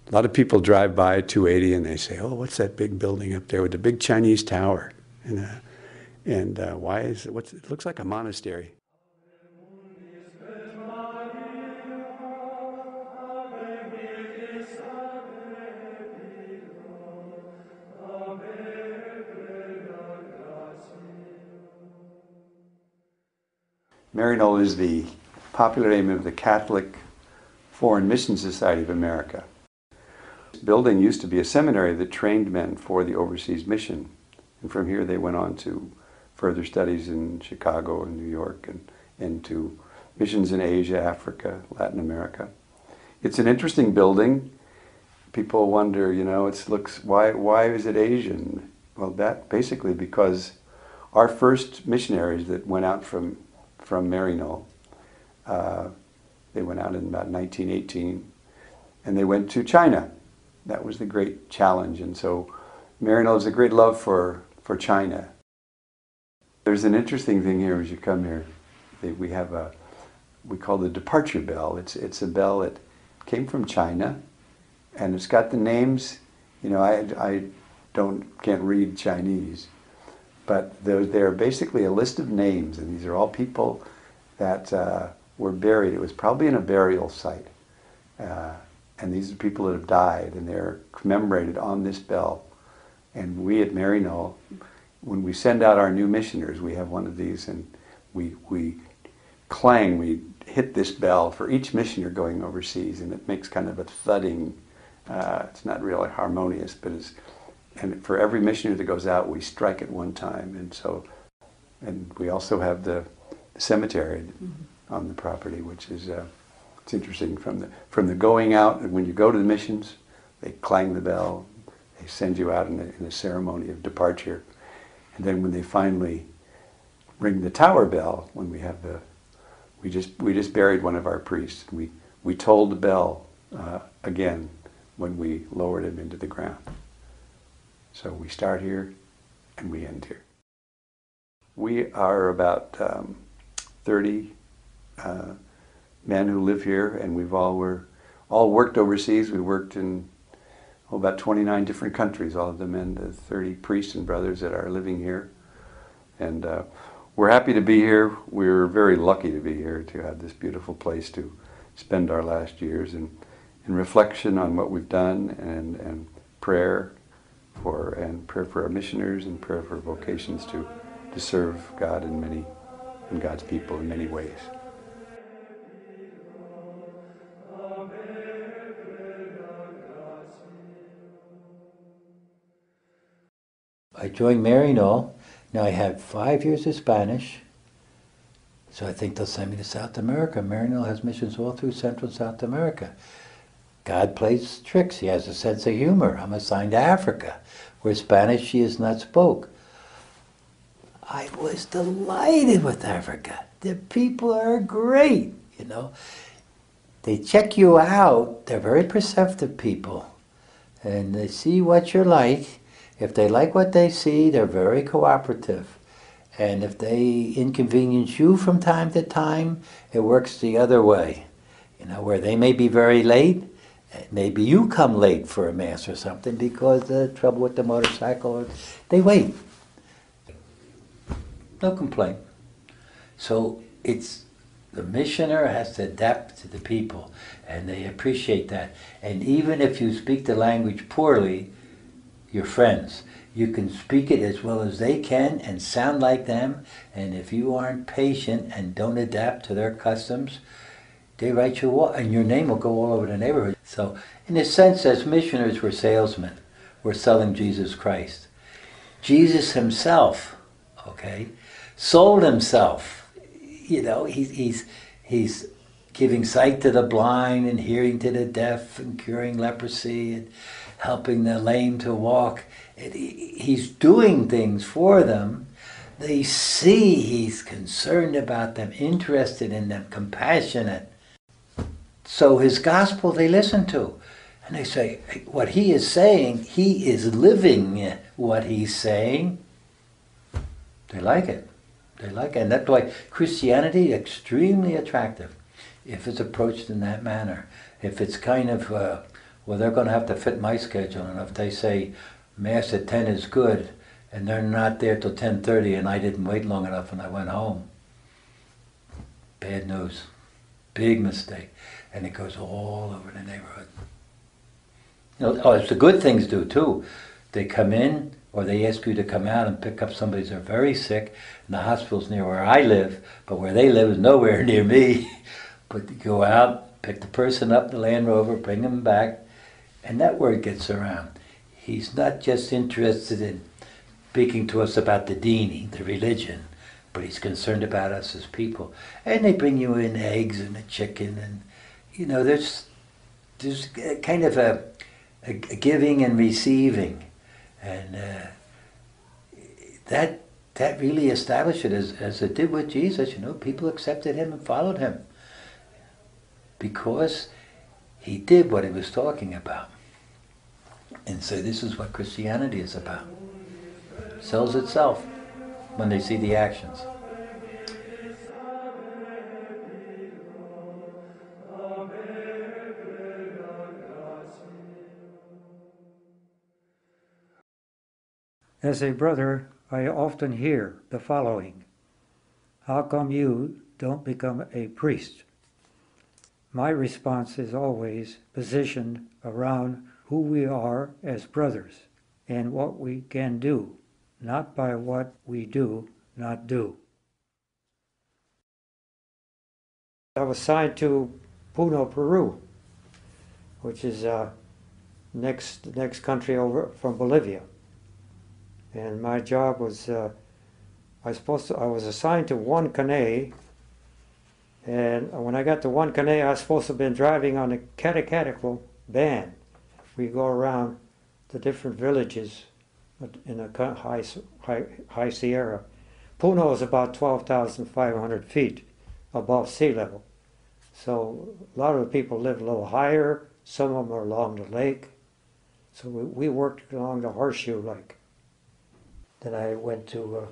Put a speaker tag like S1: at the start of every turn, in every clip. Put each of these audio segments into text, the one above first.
S1: A lot of people drive by 280 and they say, "Oh, what's that big building up there with the big Chinese tower?" And why is it? It looks like a monastery. Maryknoll is the popular name of the Catholic Foreign Mission Society of America. This building used to be a seminary that trained men for the overseas mission. And from here they went on to further studies in Chicago and New York and to missions in Asia, Africa, Latin America. It's an interesting building. People wonder, why is it Asian? Well, that basically because our first missionaries that went out from Maryknoll, they went out in about 1918, and they went to China. That was the great challenge, and so Maryknoll has a great love for China. There's an interesting thing here as you come here. We call the departure bell. It's a bell that came from China, and it's got the names. I can't read Chinese, but they're basically a list of names, and these are all people that were buried. It was probably in a burial site, and these are people that have died, and they're commemorated on this bell. And we at Maryknoll, when we send out our new missioners, we have one of these, and we hit this bell for each missioner going overseas, and it makes kind of a thudding. It's not really harmonious, but and for every missionary that goes out, we strike it one time, and we also have the cemetery on the property, which is it's interesting from the going out. And when you go to the missions, they clang the bell. They send you out in a ceremony of departure, and then when they finally ring the tower bell, when we have we just buried one of our priests. We tolled the bell again when we lowered him into the ground. So we start here and we end here. We are about 30 men who live here, and we've all worked overseas. We worked in about 29 different countries, all of them, and the 30 priests and brothers that are living here. And we're happy to be here. We're very lucky to be here, to have this beautiful place to spend our last years in reflection on what we've done, and prayer for our missioners, and prayer for vocations to serve God and God's people in many ways.
S2: I joined Maryknoll. Now I had 5 years of Spanish, so I think they'll send me to South America. Maryknoll has missions all through Central and South America. God plays tricks. He has a sense of humor. I'm assigned to Africa, where Spanish is not spoke. I was delighted with Africa. The people are great, They check you out. They're very perceptive people, and they see what you're like. If they like what they see, they're very cooperative. And if they inconvenience you from time to time, it works the other way. Where they may be very late, maybe you come late for a mass or something because of the trouble with the motorcycle. They wait. No complaint. So the missioner has to adapt to the people, and they appreciate that. And even if you speak the language poorly, your friends, you can speak it as well as they can and sound like them, and if you aren't patient and don't adapt to their customs, they write you off, and your name will go all over the neighborhood. So, in a sense, as missioners, we're salesmen. We're selling Jesus Christ. Jesus himself, sold himself. He's giving sight to the blind and hearing to the deaf and curing leprosy and helping the lame to walk. He's doing things for them. They see he's concerned about them, interested in them, compassionate. So his gospel they listen to. And they say, what he is saying, he is living what he's saying. They like it. They like it. And that's why Christianity is extremely attractive if it's approached in that manner. If it's kind of Well, they're going to have to fit my schedule, and if they say Mass at 10 is good, and they're not there till 10:30, and I didn't wait long enough and I went home, bad news. Big mistake. And it goes all over the neighborhood. It's the good things do too. They come in, or they ask you to come out and pick up somebody who's very sick, and the hospital's near where I live, but where they live is nowhere near me. But you go out, pick the person up in the Land Rover, bring them back, and that word gets around. He's not just interested in speaking to us about the dini, the religion, but he's concerned about us as people. And they bring you in eggs and a chicken, and there's kind of a giving and receiving, and that really established it as it did with Jesus. People accepted him and followed him because he did what he was talking about. And so this is what Christianity is about. Sells itself when they see the actions.
S3: As a brother, I often hear the following: how come you don't become a priest? My response is always positioned around who we are as brothers and what we can do, not by what we do not do. I was assigned to Puno, Peru, which is next country over from Bolivia. And my job was, I was assigned to one Caney, and when I got to one Caney, I was supposed to have been driving on a catechetical van. We go around the different villages in a high Sierra. Puno is about 12,500 feet above sea level. So a lot of the people live a little higher, some of them are along the lake. So we worked along the horseshoe lake. Then I went to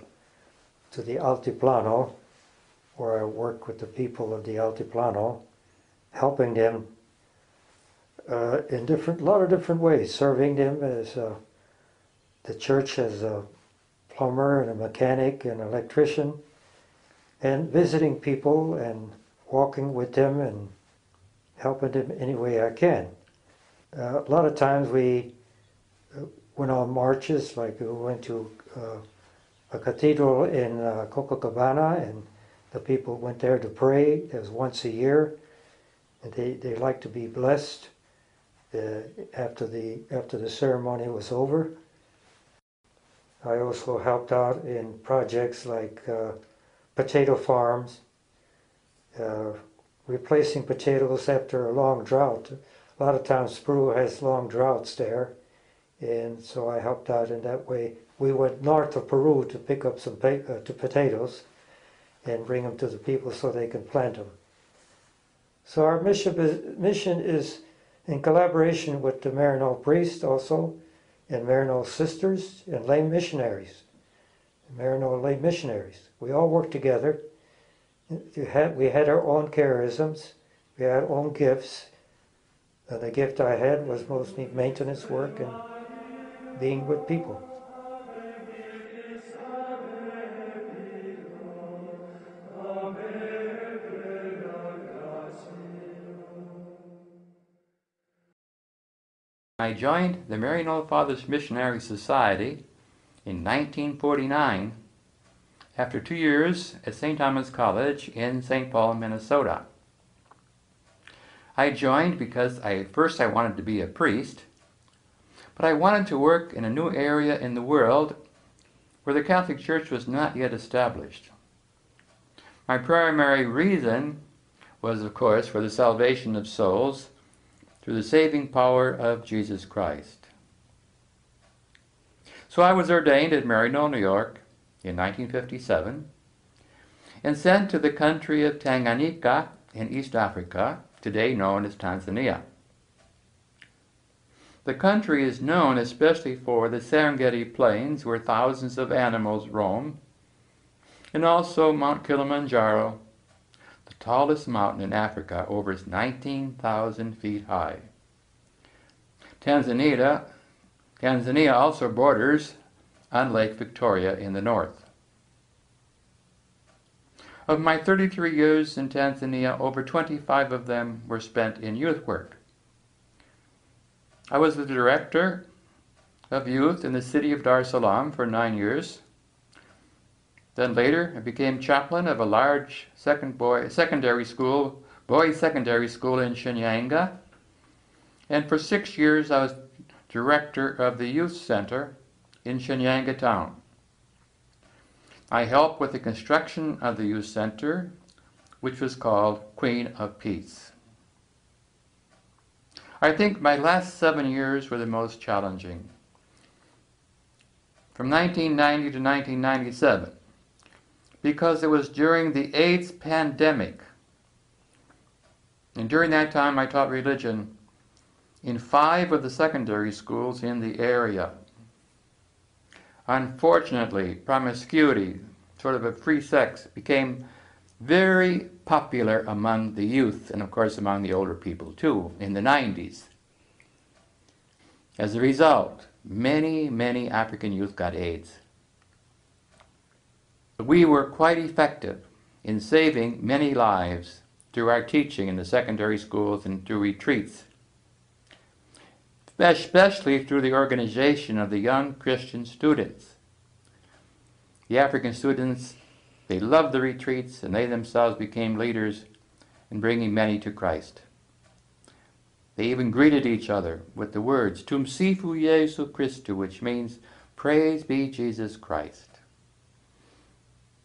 S3: the Altiplano, where I worked with the people of the Altiplano, helping them in a lot of different ways, serving them as the church as a plumber and a mechanic and electrician, and visiting people and walking with them and helping them any way I can. A lot of times we went on marches, like we went to a cathedral in Copacabana, and the people went there to pray. It was once a year, and they like to be blessed after the ceremony was over. I also helped out in projects like potato farms, replacing potatoes after a long drought. A lot of times Peru has long droughts there, and so I helped out in that way. We went north of Peru to pick up some potatoes and bring them to the people so they can plant them. So our mission is in collaboration with the Maryknoll priests also, and Maryknoll sisters and lay missionaries. Maryknoll lay missionaries. We all work together. We had our own charisms. We had our own gifts. The gift I had was mostly maintenance work and being with people.
S4: I joined the Maryknoll Fathers Missionary Society in 1949 after 2 years at St. Thomas College in St. Paul, Minnesota. I joined because first I wanted to be a priest, but I wanted to work in a new area in the world where the Catholic Church was not yet established. My primary reason was, of course, for the salvation of souls through the saving power of Jesus Christ. So I was ordained at Maryknoll, New York in 1957 and sent to the country of Tanganyika in East Africa, today known as Tanzania. The country is known especially for the Serengeti Plains, where thousands of animals roam, and also Mount Kilimanjaro, the tallest mountain in Africa, over 19,000 feet high. Tanzania also borders on Lake Victoria in the north. Of my 33 years in Tanzania, over 25 of them were spent in youth work. I was the director of youth in the city of Dar es Salaam for 9 years. Then later I became chaplain of a large boys' secondary school in Shinyanga. And for 6 years I was director of the youth center in Shinyanga town. I helped with the construction of the youth center, which was called Queen of Peace. I think my last 7 years were the most challenging. From 1990 to 1997, because it was during the AIDS pandemic. And during that time I taught religion in 5 of the secondary schools in the area. Unfortunately, promiscuity, sort of a free sex, became very popular among the youth, and of course among the older people too, in the 90s. As a result, many African youth got AIDS. We were quite effective in saving many lives through our teaching in the secondary schools and through retreats, especially through the organization of the young Christian students. The African students, they loved the retreats, and they themselves became leaders in bringing many to Christ. They even greeted each other with the words, Tumsifu Yesu Christu, which means, Praise be Jesus Christ.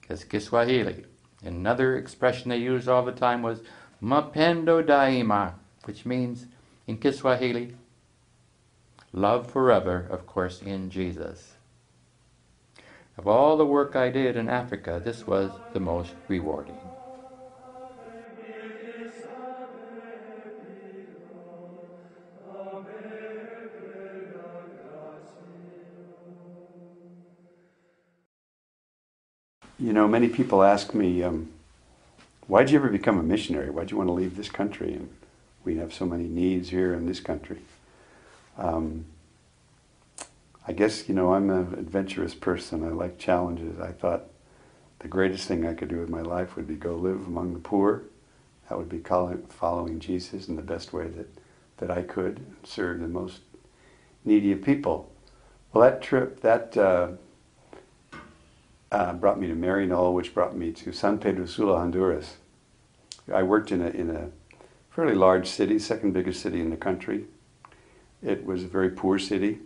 S4: That's Kiswahili. Another expression they used all the time was, Mapendo Daima, which means, in Kiswahili, love forever, of course, in Jesus. Of all the work I did in Africa, this was the most rewarding.
S1: You know, many people ask me, why'd you ever become a missionary? Why'd you want to leave this country? And we have so many needs here in this country. I guess, you know, I'm an adventurous person. I like challenges. I thought the greatest thing I could do with my life would be go live among the poor. That would be following Jesus in the best way that I could, and serve the most needy of people. Well, that trip, brought me to Maryknoll, which brought me to San Pedro Sula, Honduras. I worked in a fairly large city, second biggest city in the country. It was a very poor city.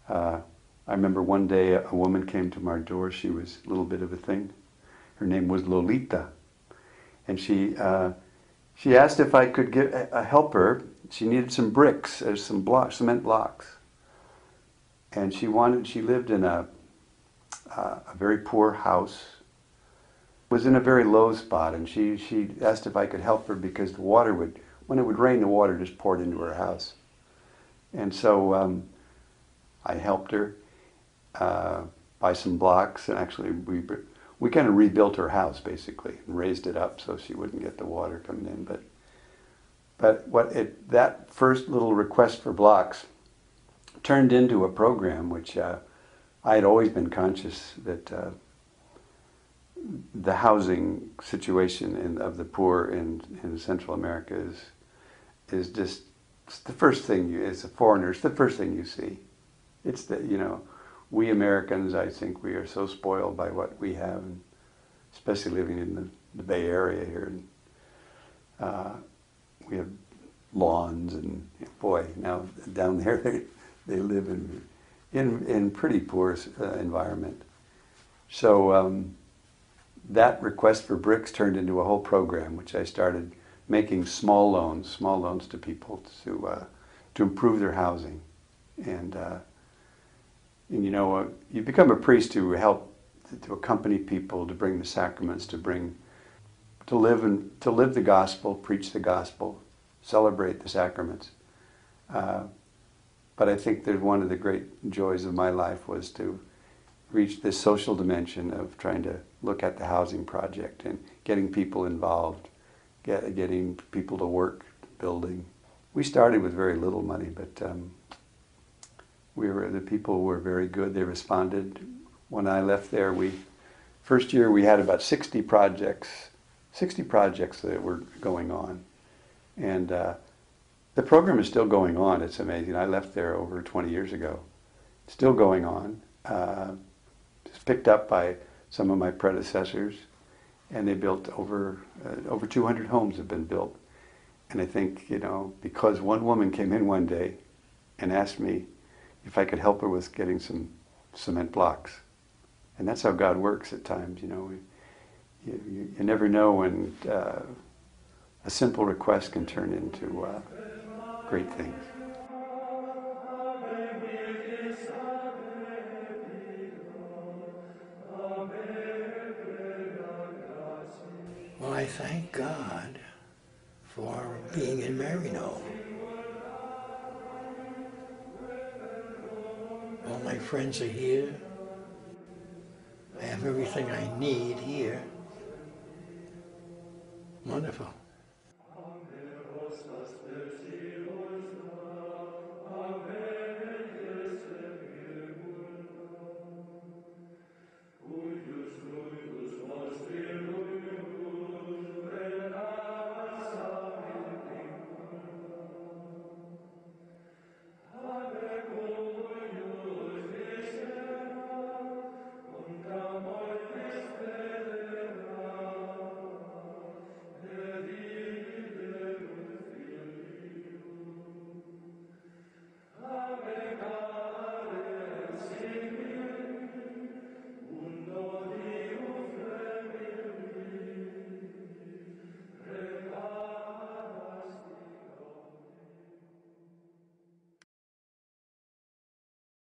S1: I remember one day a woman came to my door. She was a little bit of a thing. Her name was Lolita. And she asked if I could help her. She needed some bricks, some cement blocks. And she lived in a very poor house. Was in a very low spot, and she asked if I could help her because when it would rain, the water just poured into her house. And so I helped her buy some blocks, and actually we kind of rebuilt her house basically and raised it up so she wouldn't get the water coming in. But that first little request for blocks turned into a program which I had always been conscious that the housing situation of the poor in Central America is just the first thing as a foreigner, it's the first thing you see. It's that, you know, we Americans, I think we are so spoiled by what we have, and especially living in the Bay Area here. And, we have lawns, and boy, now down there they live in pretty poor environment. So that request for bricks turned into a whole program, which I started making small loans to people to improve their housing. And you know, you become a priest to help to accompany people, to bring the sacraments, to live the gospel, preach the gospel, celebrate the sacraments. But I think that one of the great joys of my life was to reach this social dimension of trying to look at the housing project and getting people involved, getting people to work, building, we started with very little money, but the people were very good. They responded. When I left there, first year we had about 60 projects that were going on. And the program is still going on. It's amazing. I left there over 20 years ago. It's still going on. It's picked up by some of my predecessors, and they built over 200 homes have been built. And I think, because one woman came in one day and asked me if I could help her with getting some cement blocks. And that's how God works at times, You never know when a simple request can turn into great things.
S5: Well, I thank God for being in Maryknoll. All my friends are here. I have everything I need here. Wonderful.